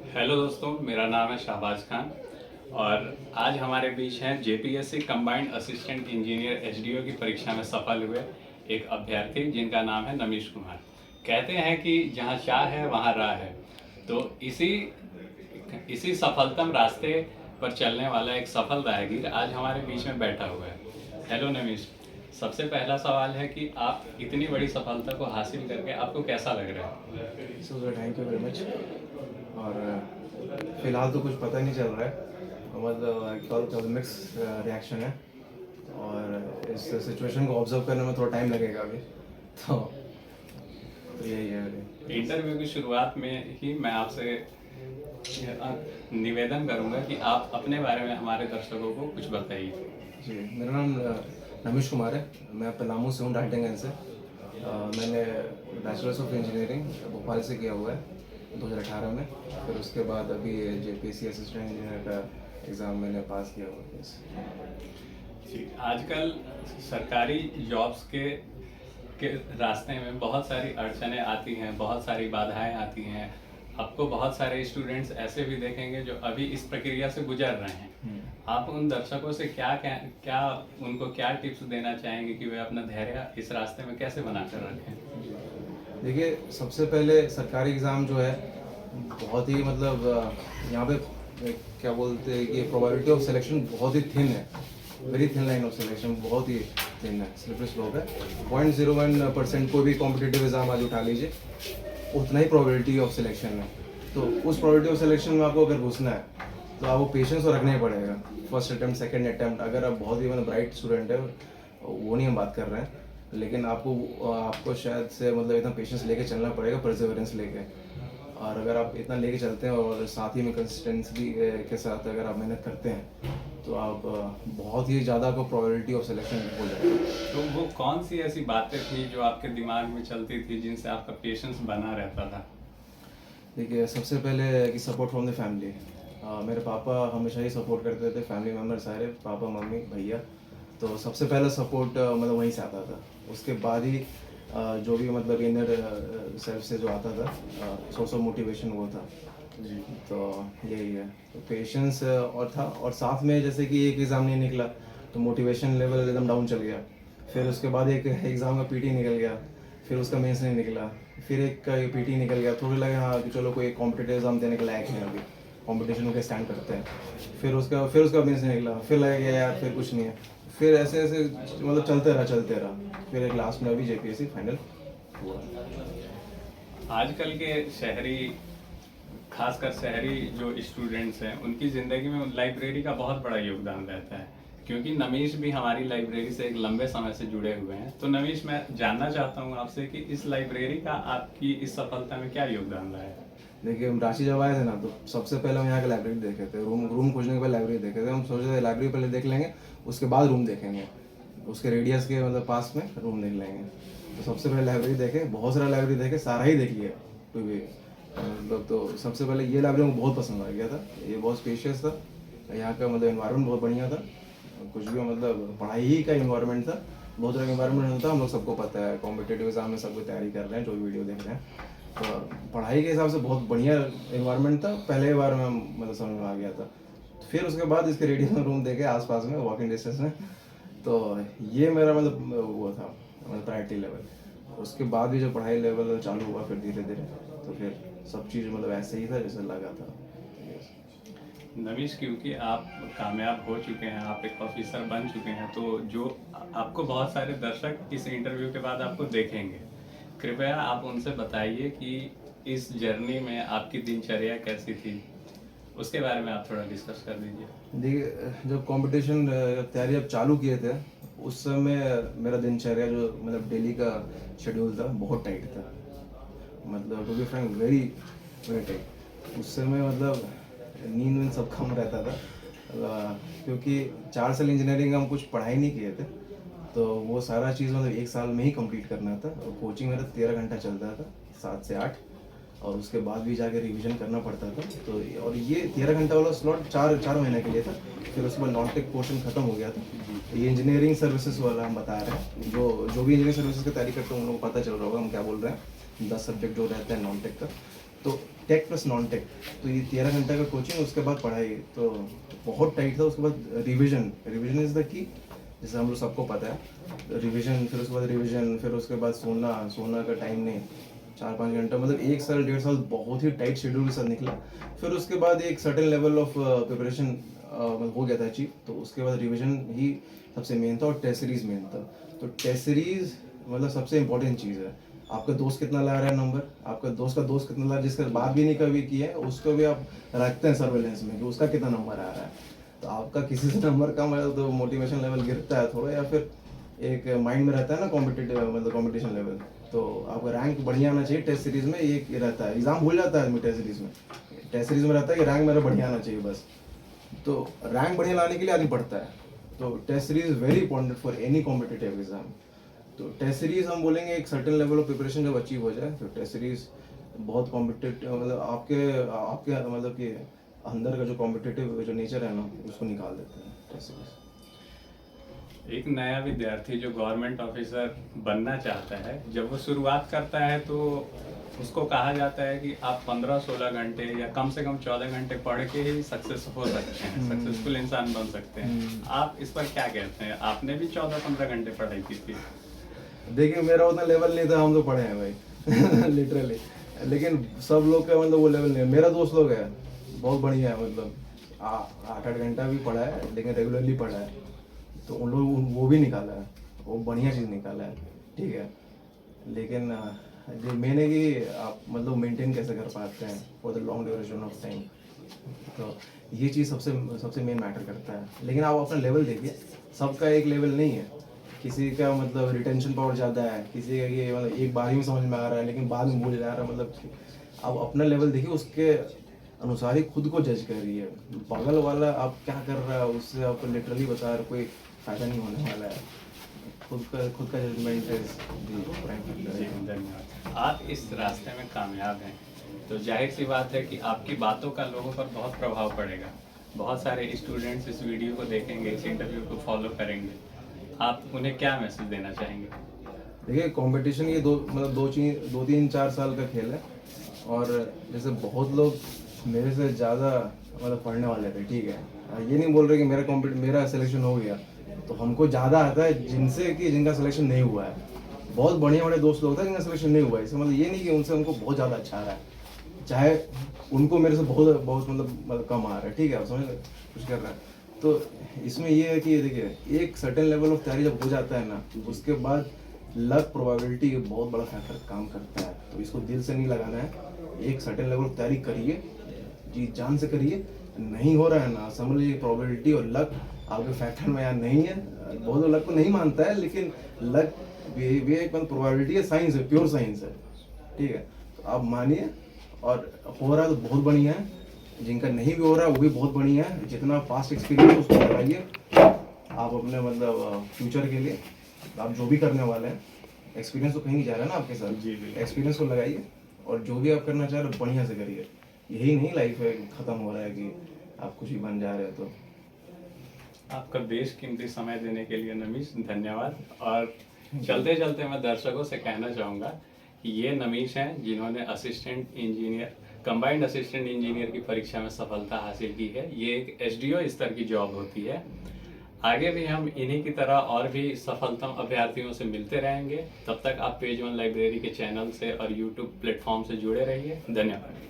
Hello दोस्तों, मेरा नाम है शाहबाज खान और आज हमारे बीच हैं जेपीएससी कंबाइंड असिस्टेंट इंजीनियर एचडीओ की परीक्षा में सफल हुए एक अभ्यर्थी जिनका नाम है नमीश कुमार। कहते हैं कि जहां चाह है वहां राह है। तो इसी इसी सफलतम रास्ते पर चलने वाला एक सफल राहगीर आज हमारे बीच में बैठा हुआ है। हेलो नमीश, सबसे पहला सवाल है कि आप इतनी बड़ी सफलता को हासिल करके आपको कैसा लग रहा है? So thank you very much. और फिलहाल तो कुछ पता नहीं चल रहा है, मतलब मिक्स रिएक्शन है। और इस सिचुएशन को ऑब्जर्व करने में थोड़ा टाइम लगेगा अभी। तो यही है अभी। इंटरव्यू की शुरुआत में ही मैं आपसे निवेदन करूंगा कि आप अपने बारे में हमारे दर्शकों को कुछ बताइए। जी, मेरा नाम रमेश कुमार है। मैं पलामू से हूँ, डाल्टनगंज से। मैंने बैचलर्स ऑफ इंजीनियरिंग भोपाल से किया हुआ है 2018 में। फिर उसके बाद अभी जेपीएससी असिस्टेंट इंजीनियर का एग्ज़ाम मैंने पास किया हुआ है। जी, आजकल सरकारी जॉब्स के रास्ते में बहुत सारी अड़चनें आती हैं, बहुत सारी बाधाएं आती हैं। आपको बहुत सारे स्टूडेंट्स ऐसे भी देखेंगे जो अभी इस प्रक्रिया से गुजर रहे हैं। आप उन दर्शकों से क्या टिप्स देना चाहेंगे कि वे अपना धैर्य इस रास्ते में कैसे बनाकर रखें? देखिए, सबसे पहले सरकारी एग्ज़ाम जो है बहुत ही यहाँ पे क्या बोलते हैं कि प्रोबेबिलिटी ऑफ सिलेक्शन बहुत ही थिन है। Very thin line of selection, बहुत ही थिन है, स्लिपरी स्लोप है। 0.01% कोई भी कॉम्पिटिटिव एग्ज़ाम आज उठा लीजिए, उतना ही प्रोबेबिलिटी ऑफ सिलेक्शन है। तो उस प्रोबेबिलिटी ऑफ सिलेक्शन में आपको अगर घुसना है तो आपको पेशेंस तो रखना ही पड़ेगा। फर्स्ट अटैम्प्ट, सेकंड अटैम्प्ट, अगर आप बहुत ही ब्राइट स्टूडेंट है, वो नहीं हम बात कर रहे हैं, लेकिन आपको शायद से इतना पेशेंस लेके चलना पड़ेगा, परसिवरेंस लेके। और अगर आप इतना लेके चलते हैं और साथ ही में कंसिस्टेंसी के साथ अगर आप मेहनत करते हैं तो आप बहुत ही ज़्यादा आपको प्रोबेबिलिटी ऑफ सिलेक्शन हो जाएगा। तो वो कौन सी ऐसी बातें थी जो आपके दिमाग में चलती थी जिनसे आपका पेशेंस बना रहता था? देखिए, सबसे पहले कि सपोर्ट फ्रॉम द फैमिली। मेरे पापा हमेशा ही सपोर्ट करते थे, फैमिली मेम्बर सारे, पापा मम्मी भैया। तो सबसे पहला सपोर्ट वहीं से आता था। उसके बाद ही जो भी इनर सेल्फ से जो आता था, सोर्स ऑफ मोटिवेशन वो था। जी। तो यही है, तो पेशेंस और था। और साथ में जैसे कि एक एग्ज़ाम नहीं निकला तो मोटिवेशन लेवल एकदम डाउन चल गया। फिर उसके बाद एक एग्ज़ाम का पीटी निकल गया, फिर उसका मेंस नहीं निकला, फिर एक का पीटी निकल गया। थोड़ी लगे हाँ कि चलो कोई कॉम्पिटिटिव एग्ज़ाम देने के लायक है, अभी कॉम्पिटिशन में स्टैंड करते हैं। फिर उसका मेंस नहीं निकला, फिर लगेगा यार फिर कुछ नहीं है। फिर ऐसे ऐसे चलते रहा। फिर एक लास्ट में अभी जेपीएससी फाइनल हुआ। आजकल के खासकर शहरी जो स्टूडेंट्स हैं उनकी ज़िंदगी में लाइब्रेरी का बहुत बड़ा योगदान रहता है, क्योंकि नमीश भी हमारी लाइब्रेरी से एक लंबे समय से जुड़े हुए हैं। तो नमीश, मैं जानना चाहता हूँ आपसे कि इस लाइब्रेरी का आपकी इस सफलता में क्या योगदान रहा है? देखिए, हम रांची जब आए थे ना, तो सबसे पहले हम यहाँ का लाइब्रेरी देखे थे। रूम खोजने के बाद लाइब्रेरी देखे थे। हम सोचे थे लाइब्रेरी पहले देख लेंगे, उसके बाद रूम देखेंगे, उसके रेडियस के पास में रूम देख लेंगे। तो सबसे पहले लाइब्रेरी देखे, बहुत सारा लाइब्रेरी देखे, सारा ही देख लिया कोई भी। तो सबसे पहले ये लाइब्रेरी मुझे बहुत पसंद आ गया था। ये बहुत स्पेशियस था, यहाँ का एनवायरनमेंट बहुत बढ़िया था। कुछ भी पढ़ाई ही का इन्वायरमेंट था, बहुत तरह का इन्वायरमेंट होता है। हम लोग सबको पता है, कॉम्पिटेटिव एग्जाम में सबको तैयारी कर रहे हैं, जो भी वीडियो देख रहे हैं। तो पढ़ाई के हिसाब से बहुत बढ़िया इन्वायरमेंट था। पहले बार में समझ में आ गया था। फिर उसके बाद इसके रेडियो में रूम देखे आसपास में, वॉकिंग डिस्टेंस में। तो ये मेरा वो था, प्रायोरिटी लेवल। उसके बाद भी जो पढ़ाई लेवल चालू हुआ फिर धीरे धीरे, तो फिर सब चीज़ ऐसे ही था जैसे लगा था। नमीश, क्योंकि आप कामयाब हो चुके हैं, आप एक ऑफिसर बन चुके हैं, तो जो आपको बहुत सारे दर्शक इस इंटरव्यू के बाद आपको देखेंगे, कृपया आप उनसे बताइए कि इस जर्नी में आपकी दिनचर्या कैसी थी, उसके बारे में आप थोड़ा डिस्कस कर दीजिए। देखिए, जब कंपटीशन तैयारी जब चालू किए थे, उस समय मेरा दिनचर्या जो डेली का शेड्यूल था बहुत टाइट था। To be frank, very very tight. उस समय नींद सब कम रहता था। क्योंकि 4 साल इंजीनियरिंग हम कुछ पढ़ाई नहीं किए थे, तो वो सारा चीज़ 1 साल में ही कंप्लीट करना था। और कोचिंग मेरा 13 घंटा चलता था, 7 से 8। और उसके बाद भी जाके रिवीजन करना पड़ता था। तो और ये 13 घंटा वाला स्लॉट 4 महीने के लिए था। फिर उसके बाद नॉन टेक पोर्शन खत्म हो गया था। ये इंजीनियरिंग सर्विसेज वाला हम बता रहे हैं, जो भी इंजीनियरिंग सर्विसेज की तैयारी करते हैं उन लोगों को पता चल रहा होगा हम क्या बोल रहे हैं। 10 सब्जेक्ट जो रहते हैं नॉन टेक का। तो टेक प्लस नॉन टेक, तो ये 13 घंटे का कोचिंग, उसके बाद पढ़ाई, तो बहुत टाइट था। उसके बाद revision, revision is the key, जैसे हम लोग सबको पता है, रिवीजन, फिर उसके बाद रिवीजन, फिर उसके बाद सोना, सोना का टाइम नहीं, 4-5 घंटा, मतलब 1 साल 1.5 साल बहुत ही टाइट शेड्यूल के साथ निकला। फिर उसके बाद एक सर्टेन लेवल ऑफ प्रिपरेशन हो गया था अचीव, तो उसके बाद रिवीजन ही सबसे मेन था और टेस्ट सीरीज मेन था। तो टेस्ट सीरीज मतलब सबसे इंपॉर्टेंट चीज़ है। आपका दोस्त कितना ला रहा है नंबर, आपका दोस्त का दोस्त कितना ला रहा है, जिसके बात भी नहीं कभी की है, उसको भी आप रखते हैं सर्वेलेंस में कि उसका कितना नंबर आ रहा है। तो आपका किसी से नंबर कम है तो मोटिवेशन लेवल गिरता है थोड़ा, या फिर एक माइंड में रहता है ना कॉम्पिटिटिव, मतलब कॉम्पिटिशन लेवल, तो आपका रैंक बढ़िया आना चाहिए। टेस्ट सीरीज में ये रहता है, एग्जाम भूल जाता है आदमी टेस्ट सीरीज में, टेस्ट सीरीज में रहता है कि रैंक मेरा बढ़िया आना चाहिए बस। तो रैंक बढ़िया लाने के लिए आदमी पढ़ता है, तो test series very important for any competitive exam. तो टेस्ट सीरीज हम बोलेंगे एक सर्टेन लेवल ऑफ प्रिपरेशन जब अचीव हो जाए, तो टेस्ट सीरीज बहुत कॉम्पिटिटिव, मतलब आपके आपके मतलब कि अंदर का जो कॉम्पिटिटिव जो नेचर है ना, उसको निकाल देते हैं टेस्ट सीरीज। एक नया विद्यार्थी जो गवर्नमेंट ऑफिसर बनना चाहता है, जब वो शुरुआत करता है तो उसको कहा जाता है कि आप 15-16 घंटे या कम से कम 14 घंटे पढ़ के ही सक्सेस हो सकते हैं, सक्सेसफुल इंसान बन सकते हैं। आप इस पर क्या कहते हैं? आपने भी 14-15 घंटे पढ़ाई की थी। देखिए मेरा उतना लेवल नहीं था, हम तो पढ़े हैं भाई लिटरली, लेकिन सब लोग का मतलब वो लेवल नहीं है। मेरा दोस्त लोग है बहुत बढ़िया है, मतलब 8-8 घंटा भी पढ़ा है, लेकिन रेगुलरली पढ़ा है, तो उन लोग वो भी निकाला है, वो बढ़िया चीज़ निकाला है, ठीक है। लेकिन जो मेन है कि आप मतलब मेंटेन कैसे कर पाते हैं for the long duration of time, तो ये चीज़ सबसे सबसे मेन मैटर करता है। लेकिन आप अपना लेवल देखिए, सबका एक लेवल नहीं है, किसी का मतलब रिटेंशन पावर ज़्यादा है, किसी का ये मतलब एक बार ही में समझ में आ रहा है लेकिन बाद में भूल जा रहा है, मतलब आप अपना लेवल देखिए, उसके अनुसार ही खुद को जज करिए। बगल वाला आप क्या कर रहा है उससे आपको लिटरली बता रहा, कोई फ़ायदा नहीं होने वाला है। खुद का जजमेंट जी धन्यवाद। आप इस रास्ते में कामयाब हैं तो जाहिर सी बात है कि आपकी बातों का लोगों पर बहुत प्रभाव पड़ेगा। बहुत सारे स्टूडेंट्स इस वीडियो को देखेंगे, इस इंटरव्यू को फॉलो करेंगे। आप उन्हें क्या मैसेज देना चाहेंगे? देखिए कंपटीशन ये 2-3-4 साल का खेल है, और जैसे बहुत लोग मेरे से ज़्यादा मतलब पढ़ने वाले थे, ठीक है, ये नहीं बोल रहे कि मेरा सिलेक्शन हो गया तो हमको ज़्यादा आता है जिनसे कि जिनका सिलेक्शन नहीं हुआ है। बहुत बढ़िया बड़े दोस्त लोग थे जिनका सिलेक्शन नहीं हुआ है, इसका मतलब ये नहीं कि उनसे हमको बहुत ज़्यादा अच्छा आ रहा है, चाहे उनको मेरे से बहुत बहुत मतलब कम आ रहा है, ठीक है, आप समझ कुछ कर रहा है। तो इसमें ये है कि देखिए एक सर्टेन लेवल ऑफ तैयारी जब हो जाता है ना, उसके बाद लक प्रोबेबिलिटी बहुत बड़ा फैक्टर काम करता है, तो इसको दिल से नहीं लगाना है। एक सर्टेन लेवल ऑफ तैयारी करिए, जी जान से करिए, नहीं हो रहा है ना, समझ लीजिए प्रोबेबिलिटी और लक आपके फैक्टर में यहाँ नहीं है। बहुत लोग लक को नहीं मानता है, लेकिन लक भी एक प्रोबेबिलिटी है, साइंस है, प्योर साइंस है, ठीक है। तो आप मानिए, और हो रहा है तो बहुत बढ़िया है, जिनका नहीं भी हो रहा है वो भी बहुत बढ़िया है। जितना पास्ट एक्सपीरियंस उसको लगाइए आप अपने मतलब फ्यूचर के लिए, आप जो भी करने वाले हैं, एक्सपीरियंस तो कहीं नहीं जा रहा है ना आपके साथ, जी बिल्कुल। एक्सपीरियंस को लगाइए और जो भी आप करना चाह रहे हो बढ़िया से करिए। यही नहीं लाइफ है ख़त्म हो रहा है कि आप कुछ ही बन जा रहे हो। तो आपका बेशकीमती समय देने के लिए नमीश धन्यवाद। और चलते चलते मैं दर्शकों से कहना चाहूँगा कि ये नमीश हैं जिन्होंने assistant engineer, combined assistant engineer की परीक्षा में सफलता हासिल की है। ये एक एसडीओ स्तर की जॉब होती है। आगे भी हम इन्हीं की तरह और भी सफलतम अभ्यर्थियों से मिलते रहेंगे। तब तक आप पेज वन लाइब्रेरी के चैनल से और यूट्यूब प्लेटफॉर्म से जुड़े रहिए। धन्यवाद।